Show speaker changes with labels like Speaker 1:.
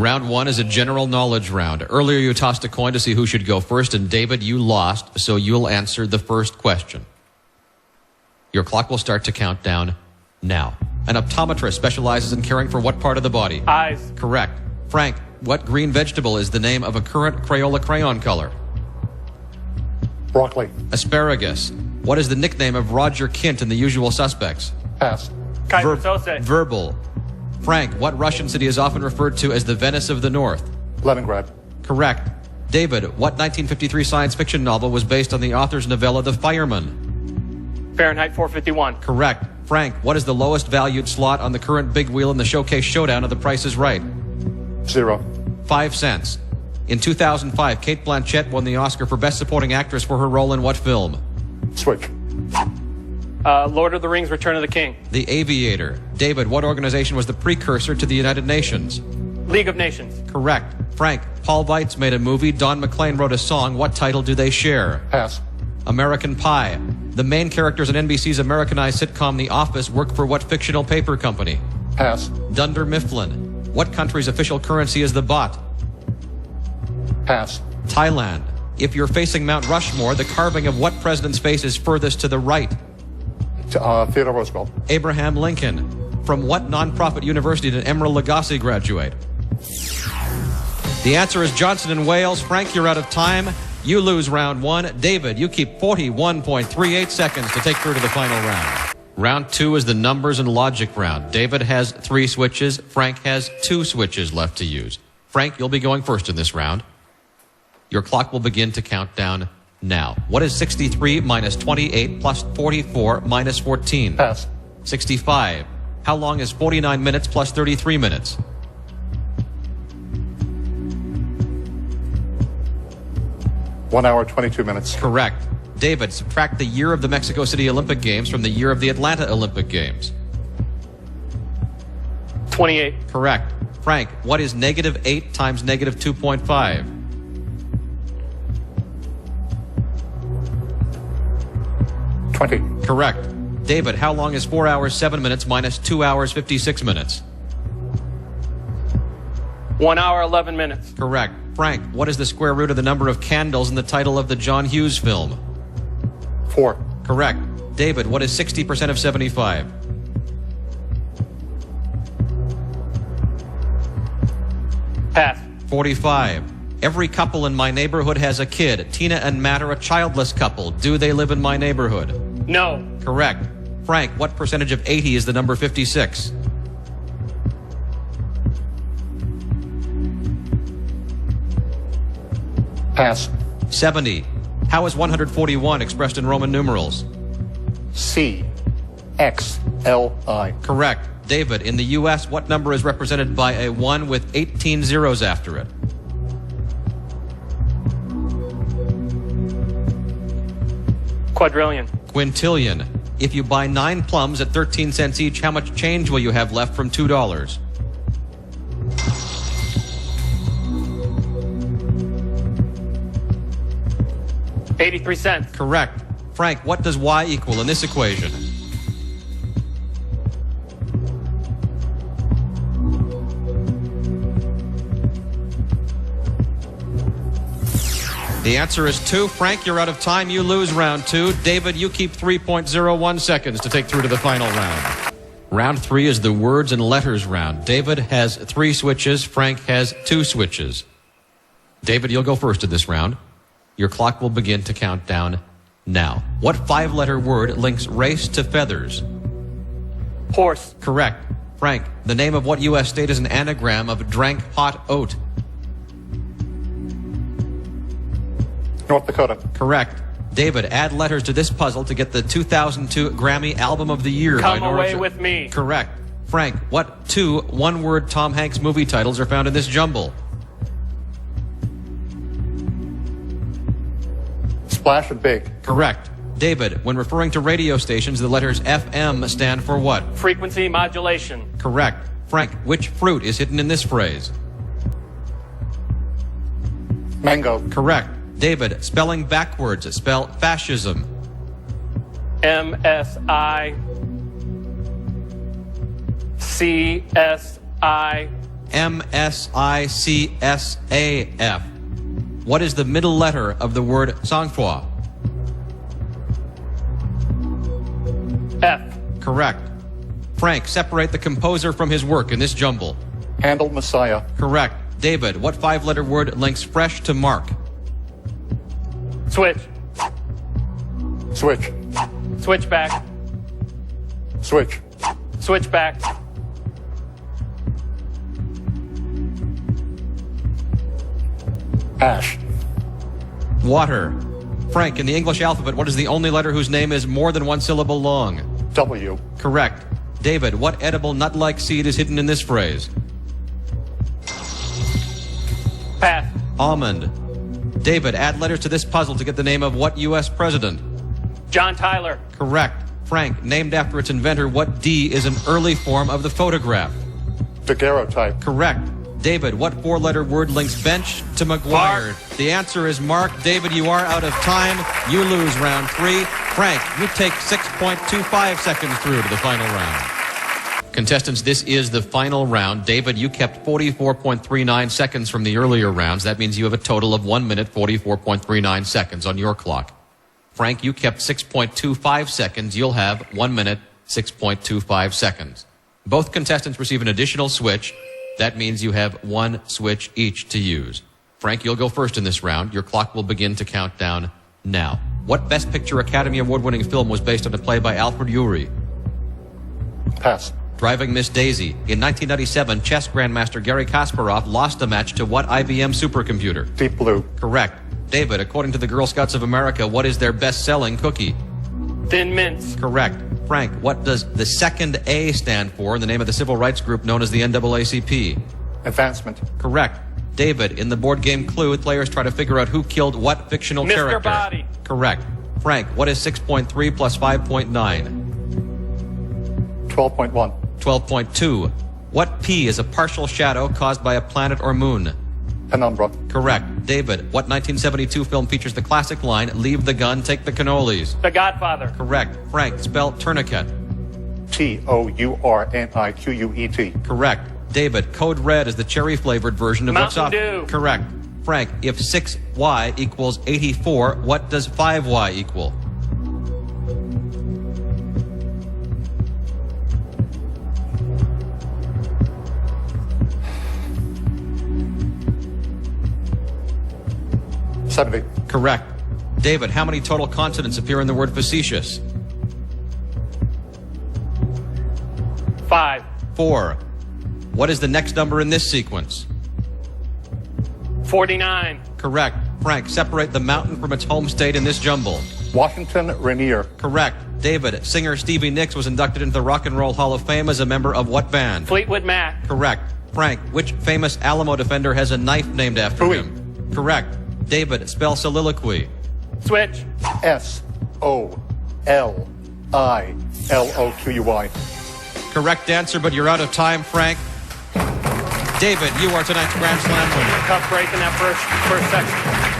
Speaker 1: Round 1 is a general knowledge round. Earlier you tossed a coin to see who should go first, and David, you lost, so you'll answer the first question. Your clock will start to count down now. An optometrist specializes in caring for what part of the body?
Speaker 2: Eyes.
Speaker 1: Correct. Frank, what green vegetable is the name of a current Crayola crayon color?
Speaker 3: Broccoli.
Speaker 1: Asparagus. What is the nickname of Roger Kint in The Usual Suspects?
Speaker 3: Pass.
Speaker 2: Kaiser Sose.
Speaker 1: Verbal. Frank, what Russian city is often referred to as the Venice of the North?
Speaker 3: Leningrad.
Speaker 1: Correct. David, what 1953 science fiction novel was based on the author's novella The Fireman?
Speaker 2: Fahrenheit 451.
Speaker 1: Correct. Frank, what is the lowest valued slot on the current big wheel in the Showcase Showdown of The Price is Right?
Speaker 3: 0.
Speaker 1: 5 cents. In 2005, Cate Blanchett won the Oscar for Best Supporting Actress for her role in what film?
Speaker 3: Switch.
Speaker 2: Lord of the Rings, Return of the King.
Speaker 1: The Aviator. David, what organization was the precursor to the United Nations?
Speaker 2: League of Nations.
Speaker 1: Correct. Frank, Paul Weitz made a movie, Don McLean wrote a song. What title do they share?
Speaker 3: Pass.
Speaker 1: American Pie. The main characters in NBC's Americanized sitcom The Office work for what fictional paper company?
Speaker 3: Pass.
Speaker 1: Dunder Mifflin. What country's official currency is the baht?
Speaker 3: Pass.
Speaker 1: Thailand. If you're facing Mount Rushmore, the carving of what president's face is furthest to the right?
Speaker 3: Theodore Roosevelt.
Speaker 1: Abraham Lincoln. From what nonprofit university did Emeril Lagasse graduate? The answer is Johnson and Wales. Frank, you're out of time. You lose round 1. David, you keep 41.38 seconds to take through to the final round. Round 2 is the numbers and logic round. David has 3 switches. Frank has 2 switches left to use. Frank, you'll be going first in this round. Your clock will begin to count down now. What is 63 minus 28 plus 44 minus 14?
Speaker 3: Pass.
Speaker 1: 65. How long is 49 minutes plus 33 minutes?
Speaker 3: One hour, 22 minutes.
Speaker 1: Correct. David, subtract the year of the Mexico City Olympic Games from the year of the Atlanta Olympic Games.
Speaker 2: 28.
Speaker 1: Correct. Frank, what is negative 8 times negative 2.5?
Speaker 3: 20.
Speaker 1: Correct. David, how long is 4 hours, 7 minutes minus 2 hours, 56 minutes?
Speaker 2: 1 hour, 11 minutes.
Speaker 1: Correct. Frank, what is the square root of the number of candles in the title of the John Hughes film?
Speaker 3: 4.
Speaker 1: Correct. David, what is 60% of 75?
Speaker 2: Pass.
Speaker 1: 45. Every couple in my neighborhood has a kid. Tina and Matt are a childless couple. Do they live in my neighborhood?
Speaker 2: No.
Speaker 1: Correct. Frank, what percentage of 80 is the number 56?
Speaker 3: Pass.
Speaker 1: 70. How is 141 expressed in Roman numerals?
Speaker 3: C. X. L. I.
Speaker 1: Correct. David, in the U.S., what number is represented by a 1 with 18 zeros after it?
Speaker 2: Quadrillion.
Speaker 1: Quintillion. If you buy 9 plums at 13 cents each, how much change will you have left from $2?
Speaker 2: $0.83.
Speaker 1: Correct. Frank, what does y equal in this equation? The answer is 2. Frank, you're out of time. You lose round 2. David, you keep 3.01 seconds to take through to the final round. Round 3 is the words and letters round. David has 3 switches. Frank has 2 switches. David, you'll go first in this round. Your clock will begin to count down now. What 5-letter word links race to feathers?
Speaker 2: Horse.
Speaker 1: Correct. Frank, the name of what U.S. state is an anagram of drank hot oat?
Speaker 3: North Dakota.
Speaker 1: Correct. David, add letters to this puzzle to get the 2002 Grammy Album of the Year.
Speaker 2: Come Away With Me.
Speaker 1: Correct. Frank, what 2 one-word Tom Hanks movie titles are found in this jumble?
Speaker 3: Splash and Big.
Speaker 1: Correct. David, when referring to radio stations, the letters FM stand for what?
Speaker 2: Frequency modulation.
Speaker 1: Correct. Frank, which fruit is hidden in this phrase?
Speaker 3: Mango.
Speaker 1: Correct. David, spelling backwards, spell fascism.
Speaker 2: MSICISM.
Speaker 1: M-S-I-C-S-A-F. What is the middle letter of the word sang-froid?
Speaker 2: F.
Speaker 1: Correct. Frank, separate the composer from his work in this jumble.
Speaker 3: Handel Messiah.
Speaker 1: Correct. David, what five-letter word links fresh to mark?
Speaker 2: Switch.
Speaker 3: Switch.
Speaker 2: Switchback.
Speaker 3: Switch.
Speaker 2: Switchback.
Speaker 3: Ash.
Speaker 1: Water. Frank, in the English alphabet, what is the only letter whose name is more than one syllable long?
Speaker 3: W.
Speaker 1: Correct. David, what edible nut-like seed is hidden in this phrase?
Speaker 2: Pass.
Speaker 1: Almond. David, add letters to this puzzle to get the name of what U.S. president?
Speaker 2: John Tyler.
Speaker 1: Correct. Frank, named after its inventor, what D is an early form of the photograph?
Speaker 3: Daguerreotype.
Speaker 1: Correct. David, what four-letter word links bench to McGuire?
Speaker 2: Mark.
Speaker 1: The answer is Mark. David, you are out of time. You lose round 3. Frank, you take 6.25 seconds through to the final round. Contestants, this is the final round. David, you kept 44.39 seconds from the earlier rounds. That means you have a total of 1 minute, 44.39 seconds on your clock. Frank, you kept 6.25 seconds. You'll have 1 minute, 6.25 seconds. Both contestants receive an additional switch. That means you have one switch each to use. Frank, you'll go first in this round. Your clock will begin to count down now. What Best Picture Academy Award-winning film was based on a play by Alfred Uhry?
Speaker 3: Pass.
Speaker 1: Driving Miss Daisy. In 1997, chess grandmaster Garry Kasparov lost a match to what IBM supercomputer?
Speaker 3: Deep Blue.
Speaker 1: Correct. David, according to the Girl Scouts of America, what is their best-selling cookie?
Speaker 2: Thin Mints.
Speaker 1: Correct. Frank, what does the second A stand for in the name of the civil rights group known as the NAACP?
Speaker 3: Advancement.
Speaker 1: Correct. David, in the board game Clue, players try to figure out who killed what fictional
Speaker 2: Mr.
Speaker 1: character?
Speaker 2: Body.
Speaker 1: Correct. Frank, what is 6.3 plus 5.9?
Speaker 3: 12.1.
Speaker 1: 12.2. What P is a partial shadow caused by a planet or moon?
Speaker 3: Penumbra.
Speaker 1: Correct. David, what 1972 film features the classic line, leave the gun, take the cannolis?
Speaker 2: The Godfather.
Speaker 1: Correct. Frank, spell tourniquet.
Speaker 3: Tourniquet.
Speaker 1: Correct. David, Code Red is the cherry-flavored version of what's
Speaker 2: Mountain
Speaker 1: off?
Speaker 2: Dew.
Speaker 1: Correct. Frank, if 6y equals 84, what does 5y equal?
Speaker 3: $70.
Speaker 1: Correct. David, how many total consonants appear in the word facetious?
Speaker 2: 5.
Speaker 1: 4. What is the next number in this sequence?
Speaker 2: 49.
Speaker 1: Correct. Frank, separate the mountain from its home state in this jumble.
Speaker 3: Washington Rainier.
Speaker 1: Correct. David, singer Stevie Nicks was inducted into the Rock and Roll Hall of Fame as a member of what band?
Speaker 2: Fleetwood Mac.
Speaker 1: Correct. Frank, which famous Alamo defender has a knife named after
Speaker 3: Bowie.
Speaker 1: him? Correct. David, spell soliloquy.
Speaker 2: Switch.
Speaker 3: SOLILOQUY.
Speaker 1: Correct answer, but you're out of time, Frank. David, you are tonight's Grand Slam winner.
Speaker 2: Tough break in that first section.